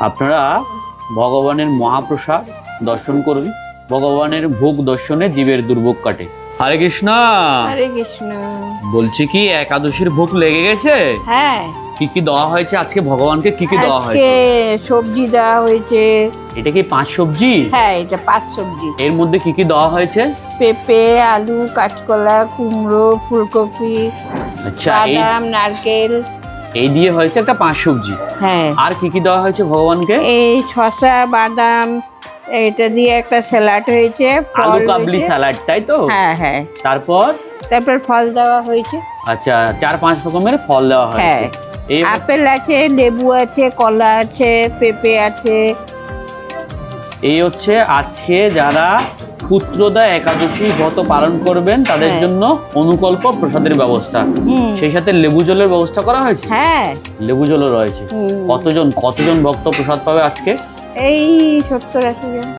আপনারা ভগবানের মহাপ্রসাদ দর্শন করবি, ভগবানের ভোগ দর্শনে জীবের দুর্ভোগ কাটে। হরে কৃষ্ণ। হরে কৃষ্ণ। বলছি কি একাদশীর ভোগ লেগে গেছে? হ্যাঁ, কি কি দেওয়া হয়েছে আজকে ভগবানকে? কি কি দেওয়া আজকে হয়েছে? সবজি দেওয়া হয়েছে। এটা কি 5 সবজি? হ্যাঁ, এটা 5 সবজি। এর মধ্যে কি কি দেওয়া হয়েছে? পেঁপে, আলু, কাঁচকলা, কুমড়ো, ফুলকপি, আচ্ছা, বাদাম, নারকেল। এই দিয়ে হয়েছে একটা 5 সবজি। হ্যাঁ, আর কি কি দেওয়া হয়েছে ভগবানকে? এই শসা, বাদাম, এটা দিয়ে একটা স্যালাড হয়েছে, ফল আলু কাবলি হয়েছে। স্যালাড, তাই তো? হ্যাঁ হ্যাঁ, তারপর তারপর ফল দেওয়া হয়েছে। আচ্ছা 4-5 রকমের ফল দেওয়া হয়েছে। হ্যাঁ, এই আপেল আছে, লেবু আছে, কলা আছে, পেঁপে আছে। এই হচ্ছে আজকে যারা পুত্রদা একাদশী ব্রত পালন করবেন তাদের হ্যাঁ। জন্য অনুকল্প প্রসাদের ব্যবস্থা। হুম। সেই সাথে লেবু জলের ব্যবস্থা করা হয়েছে। হ্যাঁ। লেবু জলও রয়েছে। হুম। কতজন ভক্ত প্রসাদ পাবে আজকে? এই 70-80 জন।